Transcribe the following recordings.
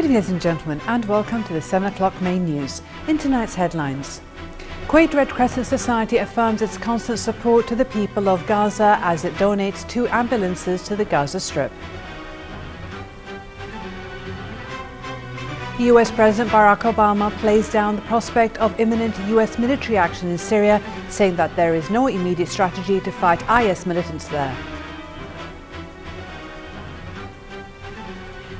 Good evening, ladies and gentlemen, and welcome to the 7 o'clock main news. In tonight's headlines, Kuwait Red Crescent Society affirms its constant support to the people of Gaza as it donates 2 ambulances to the Gaza Strip. US President Barack Obama plays down the prospect of imminent US military action in Syria, saying that there is no immediate strategy to fight IS militants there.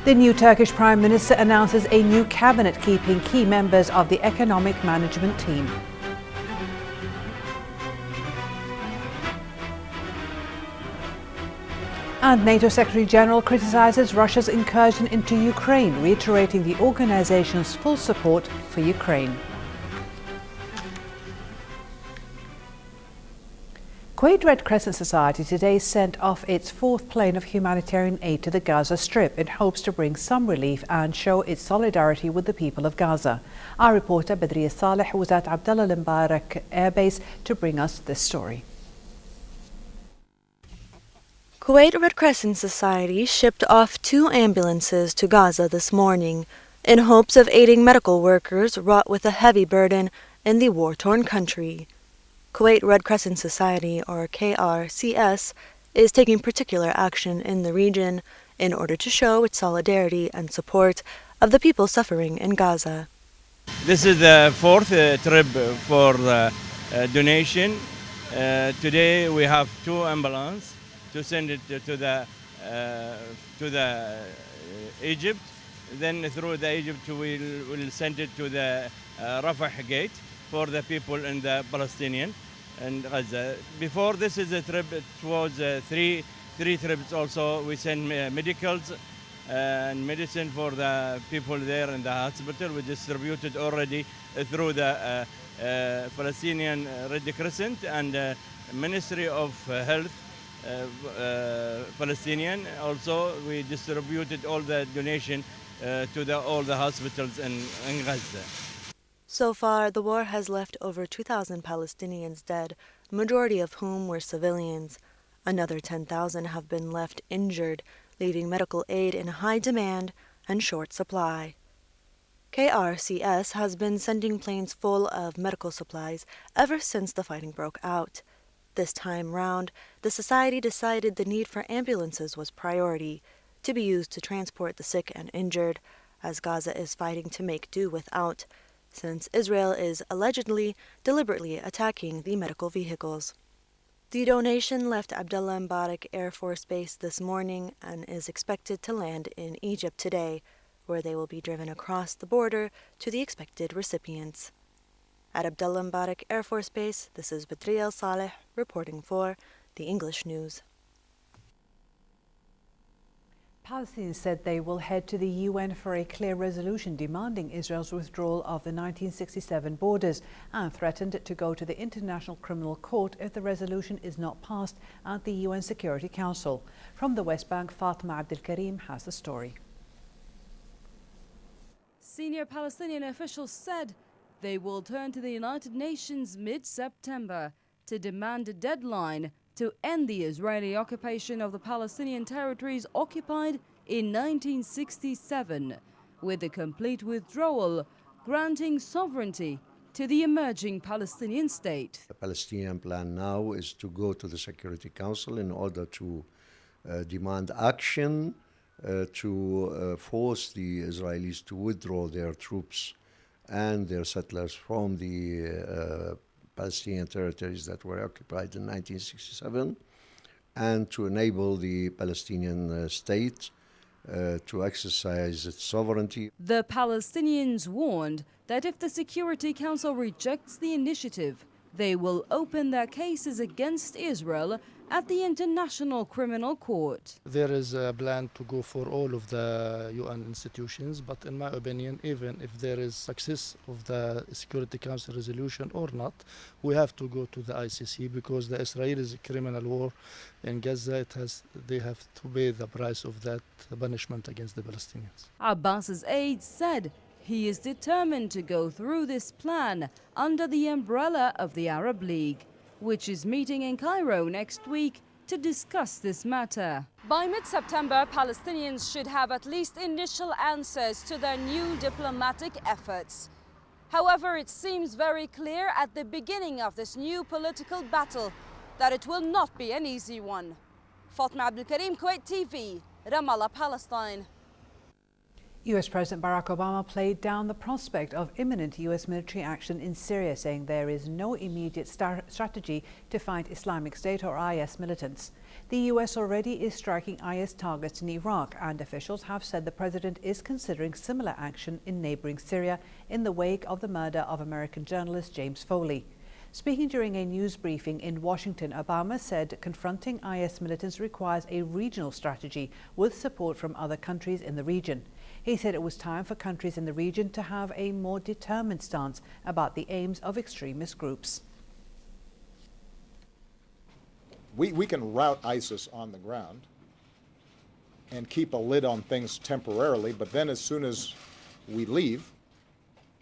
The new Turkish Prime Minister announces a new cabinet keeping key members of the economic management team. And NATO Secretary General criticises Russia's incursion into Ukraine, reiterating the organization's full support for Ukraine. Kuwait Red Crescent Society today sent off its 4th plane of humanitarian aid to the Gaza Strip in hopes to bring some relief and show its solidarity with the people of Gaza. Our reporter Badriya Saleh was at Al-Maaraj airbase to bring us this story. Kuwait Red Crescent Society shipped off 2 ambulances to Gaza this morning in hopes of aiding medical workers wrought with a heavy burden in the war-torn country. Kuwait Red Crescent Society, or KRCS, is taking particular action in the region in order to show its solidarity and support of the people suffering in Gaza. This is the 4th trip for donation. Today we have 2 ambulances to send it to the Egypt. Then through the Egypt we'll send it to the Rafah gate for the people in the Palestinian and Gaza. Before this is a trip, it was 3 trips also. We send medicals and medicine for the people there in the hospital. We distributed already through the Palestinian Red Crescent and Ministry of Health Palestinian. Also, we distributed all the donation to all the hospitals in Gaza. So far, the war has left over 2,000 Palestinians dead, the majority of whom were civilians. Another 10,000 have been left injured, leaving medical aid in high demand and short supply. KRCS has been sending planes full of medical supplies ever since the fighting broke out. This time round, the society decided the need for ambulances was priority, to be used to transport the sick and injured, as Gaza is fighting to make do without, since Israel is allegedly deliberately attacking the medical vehicles. The donation left Al-Maaraj Air Force Base this morning and is expected to land in Egypt today, where they will be driven across the border to the expected recipients. At Al-Maaraj Air Force Base, this is Badriya Saleh reporting for the English News. Palestinians said they will head to the UN for a clear resolution demanding Israel's withdrawal of the 1967 borders and threatened to go to the International Criminal Court if the resolution is not passed at the UN Security Council. From the West Bank, Fatima Abdel Karim has the story. Senior Palestinian officials said they will turn to the United Nations mid-September to demand a deadline to end the Israeli occupation of the Palestinian territories occupied in 1967, with a complete withdrawal granting sovereignty to the emerging Palestinian state. The Palestinian plan now is to go to the Security Council in order to demand action to force the Israelis to withdraw their troops and their settlers from the Palestinian territories that were occupied in 1967, and to enable the Palestinian state to exercise its sovereignty. The Palestinians warned that if the Security Council rejects the initiative, they will open their cases against Israel at the International Criminal Court. There is a plan to go for all of the UN institutions, but in my opinion, even if there is success of the Security Council resolution or not, we have to go to the ICC because the Israelis criminal war in Gaza, they have to pay the price of that punishment against the Palestinians. Abbas's aide said he is determined to go through this plan under the umbrella of the Arab League, which is meeting in Cairo next week to discuss this matter. By mid-September, Palestinians should have at least initial answers to their new diplomatic efforts. However, it seems very clear at the beginning of this new political battle that it will not be an easy one. Fatma Abdul Karim, Kuwait TV, Ramallah, Palestine. US President Barack Obama played down the prospect of imminent US military action in Syria, saying there is no immediate strategy to fight Islamic State or IS militants. The US already is striking IS targets in Iraq, and officials have said the president is considering similar action in neighboring Syria in the wake of the murder of American journalist James Foley. Speaking during a news briefing in Washington, Obama said confronting IS militants requires a regional strategy with support from other countries in the region. He said it was time for countries in the region to have a more determined stance about the aims of extremist groups. We can rout ISIS on the ground and keep a lid on things temporarily, but then as soon as we leave,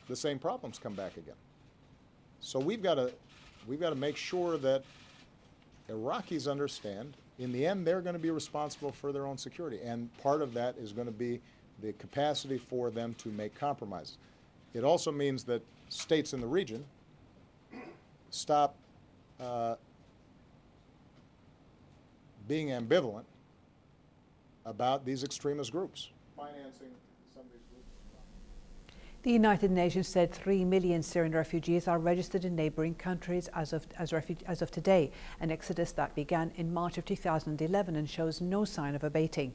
the same problems come back again. So we've got to make sure that Iraqis understand, in the end, they're going to be responsible for their own security, and part of that is going to be the capacity for them to make compromises. It also means that states in the region stop being ambivalent about these extremist groups. Financing some of these groups. The United Nations said 3 million Syrian refugees are registered in neighbouring countries as of today, an exodus that began in March of 2011 and shows no sign of abating.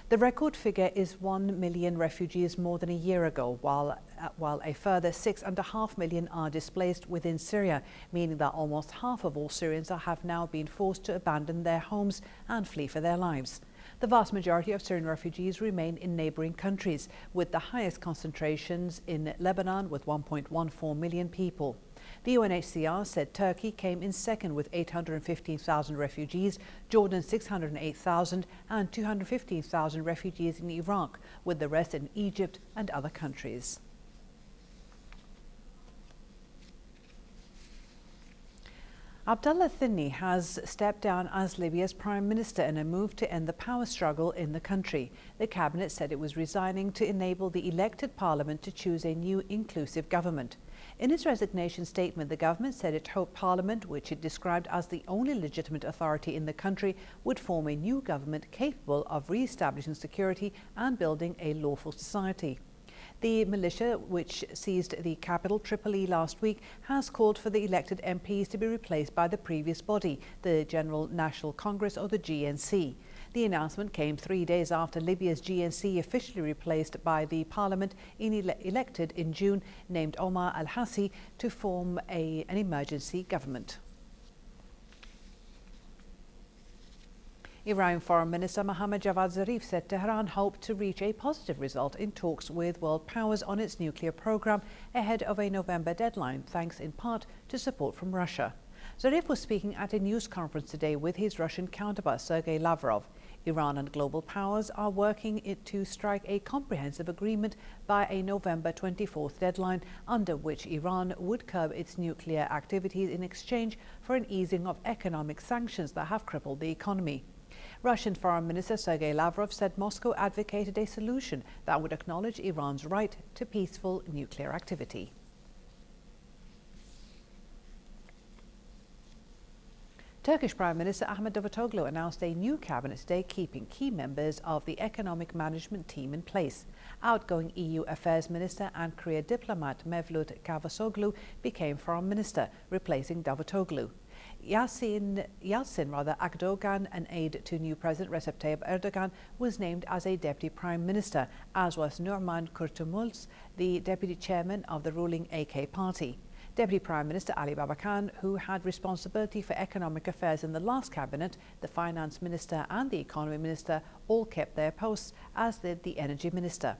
The record figure is 1 million refugees more than a year ago, while a further 6.5 million are displaced within Syria, meaning that almost half of all Syrians have now been forced to abandon their homes and flee for their lives. The vast majority of Syrian refugees remain in neighbouring countries, with the highest concentrations in Lebanon with 1.14 million people. The UNHCR said Turkey came in second with 815,000 refugees, Jordan 608,000 and 215,000 refugees in Iraq, with the rest in Egypt and other countries. Abdullah Thani has stepped down as Libya's Prime Minister in a move to end the power struggle in the country. The cabinet said it was resigning to enable the elected parliament to choose a new inclusive government. In its resignation statement, the government said it hoped Parliament, which it described as the only legitimate authority in the country, would form a new government capable of re-establishing security and building a lawful society. The militia, which seized the capital Tripoli last week, has called for the elected MPs to be replaced by the previous body, the General National Congress, or the GNC. The announcement came 3 days after Libya's GNC officially replaced by the parliament elected in June, named Omar al-Hassi, to form an emergency government. Iranian Foreign Minister Mohammad Javad Zarif said Tehran hoped to reach a positive result in talks with world powers on its nuclear program ahead of a November deadline, thanks in part to support from Russia. Zarif was speaking at a news conference today with his Russian counterpart Sergei Lavrov. Iran and global powers are working to strike a comprehensive agreement by a November 24th deadline, under which Iran would curb its nuclear activities in exchange for an easing of economic sanctions that have crippled the economy. Russian Foreign Minister Sergei Lavrov said Moscow advocated a solution that would acknowledge Iran's right to peaceful nuclear activity. Turkish Prime Minister Ahmet Davutoglu announced a new cabinet today, keeping key members of the economic management team in place. Outgoing EU Affairs Minister and career diplomat Mevlut Cavusoglu became Foreign Minister, replacing Davutoglu. Yalcin Akdogan, an aide to new President Recep Tayyip Erdogan, was named as a Deputy Prime Minister, as was Numan Kurtulmuş, the Deputy Chairman of the ruling AK party. Deputy Prime Minister Ali Babakan, who had responsibility for economic affairs in the last cabinet, the Finance Minister and the Economy Minister all kept their posts, as did the Energy Minister.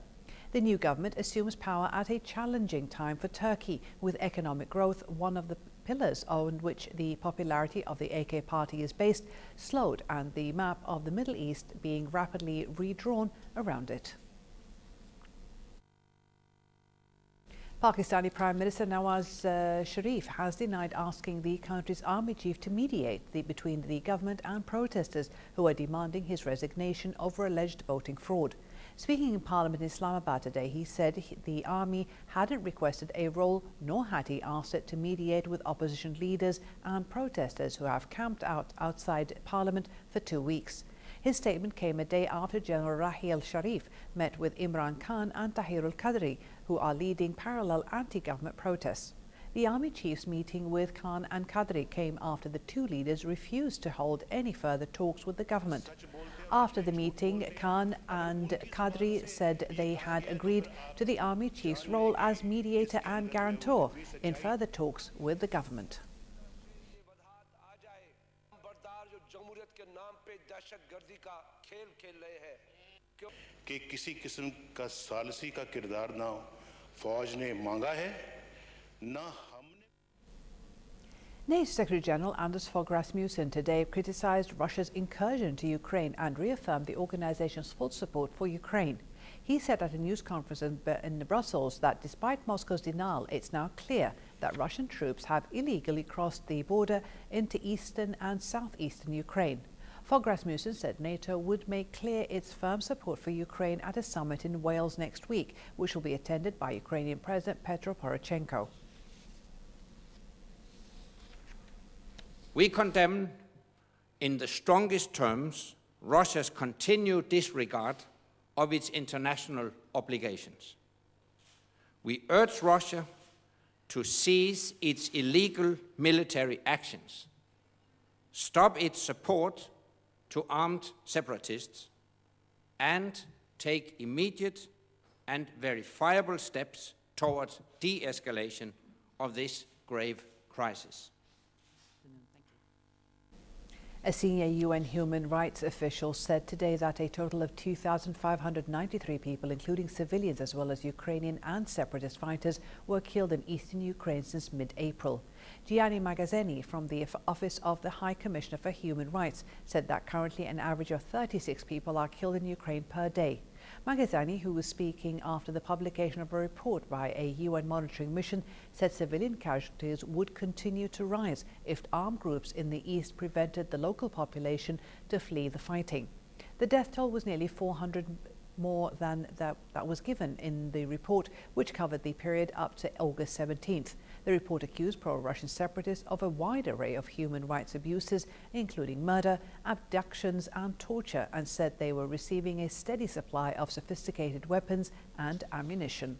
The new government assumes power at a challenging time for Turkey, with economic growth, one of the pillars on which the popularity of the AK party is based, slowed, and the map of the Middle East being rapidly redrawn around it. Pakistani Prime Minister Nawaz Sharif has denied asking the country's army chief to mediate between the government and protesters who are demanding his resignation over alleged voting fraud. Speaking in Parliament in Islamabad today, he said the army hadn't requested a role, nor had he asked it to mediate with opposition leaders and protesters who have camped outside Parliament for 2 weeks. His statement came a day after General Raheel Sharif met with Imran Khan and Tahir al-Qadri, who are leading parallel anti-government protests. The army chief's meeting with Khan and Qadri came after the two leaders refused to hold any further talks with the government. After the meeting, Khan and Qadri said they had agreed to the army chief's role as mediator and guarantor in further talks with the government. कि किसी किस्म का सालसी का किरदार ना फौज ने मांगा है ना हमने. NATO Secretary General Anders Fogh Rasmussen today criticised Russia's incursion to Ukraine and reaffirmed the organisation's full support for Ukraine. He said at a news conference in Brussels that despite Moscow's denial, it's now clear that Russian troops have illegally crossed the border into eastern and southeastern Ukraine. Fogh Rasmussen said NATO would make clear its firm support for Ukraine at a summit in Wales next week, which will be attended by Ukrainian President Petro Poroshenko. We condemn in the strongest terms Russia's continued disregard of its international obligations. We urge Russia to cease its illegal military actions, stop its support to armed separatists, and take immediate and verifiable steps towards de-escalation of this grave crisis. A senior UN human rights official said today that a total of 2,593 people, including civilians as well as Ukrainian and separatist fighters, were killed in eastern Ukraine since mid-April. Gianni Magazzini from the Office of the High Commissioner for Human Rights said that currently an average of 36 people are killed in Ukraine per day. Magazzini, who was speaking after the publication of a report by a UN monitoring mission, said civilian casualties would continue to rise if armed groups in the east prevented the local population to flee the fighting. The death toll was nearly 400 more than that was given in the report, which covered the period up to August 17th. The report accused pro-Russian separatists of a wide array of human rights abuses, including murder, abductions and torture, and said they were receiving a steady supply of sophisticated weapons and ammunition.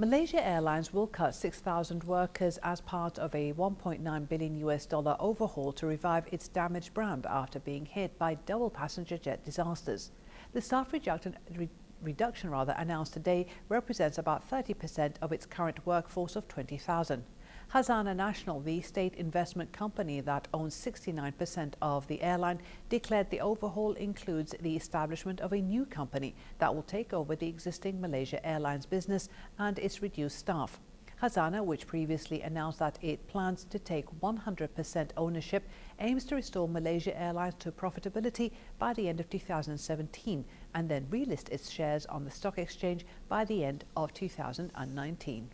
Malaysia Airlines will cut 6,000 workers as part of a $1.9 billion overhaul to revive its damaged brand after being hit by double passenger jet disasters. The staff reduction announced today represents about 30% of its current workforce of 20,000. Khazanah National, the state investment company that owns 69% of the airline, declared the overhaul includes the establishment of a new company that will take over the existing Malaysia Airlines business and its reduced staff. Khazanah, which previously announced that it plans to take 100% ownership, aims to restore Malaysia Airlines to profitability by the end of 2017 and then relist its shares on the stock exchange by the end of 2019.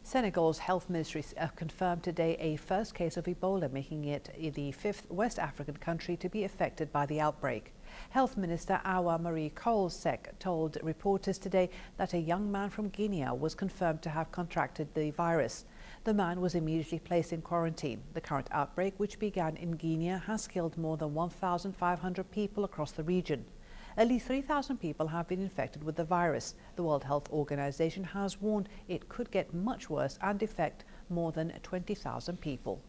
Senegal's health ministry confirmed today a first case of Ebola, making it the fifth West African country to be affected by the outbreak. Health Minister Awa-Marie Coll-Seck told reporters today that a young man from Guinea was confirmed to have contracted the virus. The man was immediately placed in quarantine. The current outbreak, which began in Guinea, has killed more than 1,500 people across the region. At least 3,000 people have been infected with the virus. The World Health Organization has warned it could get much worse and affect more than 20,000 people.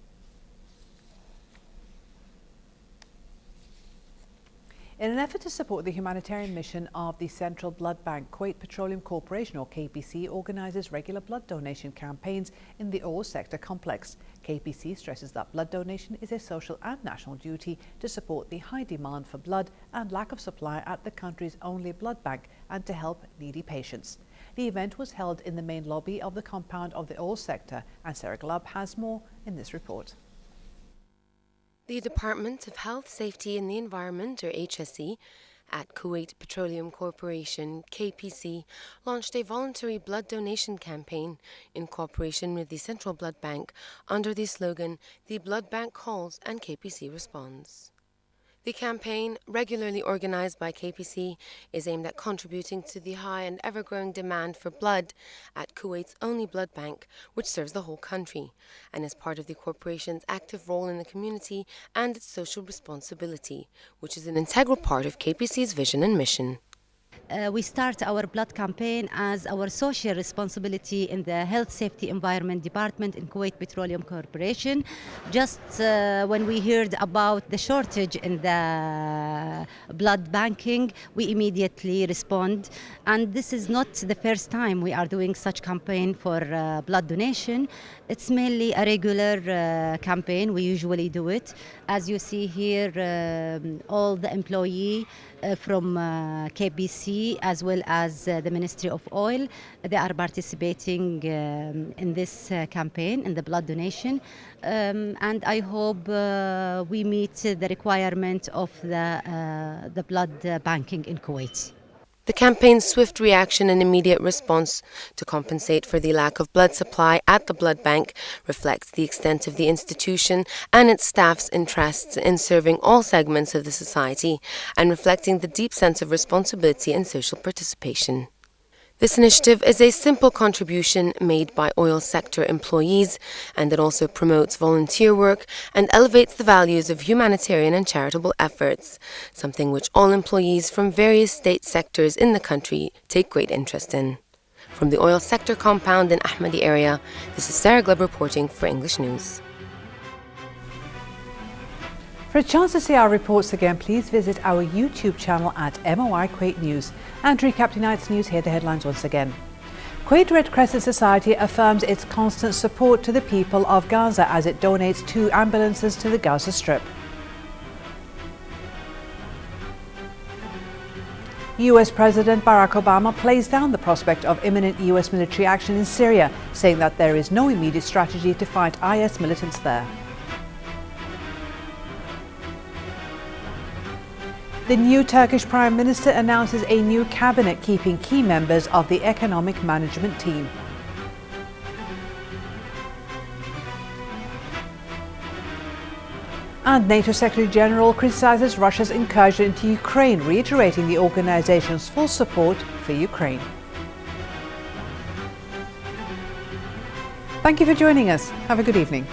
In an effort to support the humanitarian mission of the Central Blood Bank, Kuwait Petroleum Corporation, or KPC, organises regular blood donation campaigns in the oil sector complex. KPC stresses that blood donation is a social and national duty to support the high demand for blood and lack of supply at the country's only blood bank and to help needy patients. The event was held in the main lobby of the compound of the oil sector, and Senegal has more in this report. The Department of Health, Safety and the Environment, or HSE, at Kuwait Petroleum Corporation, KPC, launched a voluntary blood donation campaign in cooperation with the Central Blood Bank under the slogan, "The Blood Bank Calls and KPC Responds." The campaign, regularly organized by KPC, is aimed at contributing to the high and ever-growing demand for blood at Kuwait's only blood bank, which serves the whole country, and is part of the corporation's active role in the community and its social responsibility, which is an integral part of KPC's vision and mission. We start our blood campaign as our social responsibility in the Health, Safety, Environment Department in Kuwait Petroleum Corporation. Just when we heard about the shortage in the blood banking, we immediately respond. And this is not the first time we are doing such campaign for blood donation. It's mainly a regular campaign. We usually do it. As you see here, all the employees from KPC as well as the Ministry of Oil, they are participating in this campaign, in the blood donation. And I hope we meet the requirement of the blood banking in Kuwait. The campaign's swift reaction and immediate response to compensate for the lack of blood supply at the blood bank reflects the extent of the institution and its staff's interests in serving all segments of the society and reflecting the deep sense of responsibility and social participation. This initiative is a simple contribution made by oil sector employees, and it also promotes volunteer work and elevates the values of humanitarian and charitable efforts, something which all employees from various state sectors in the country take great interest in. From the oil sector compound in Ahmadi area, this is Sarah Gleb reporting for English News. For a chance to see our reports again, please visit our YouTube channel at MOI Kuwait News. And to recap tonight's news, here are the headlines once again. Kuwait Red Crescent Society affirms its constant support to the people of Gaza as it donates 2 ambulances to the Gaza Strip. US President Barack Obama plays down the prospect of imminent US military action in Syria, saying that there is no immediate strategy to fight IS militants there. The new Turkish Prime Minister announces a new cabinet keeping key members of the economic management team. And NATO Secretary General criticizes Russia's incursion into Ukraine, reiterating the organization's full support for Ukraine. Thank you for joining us. Have a good evening.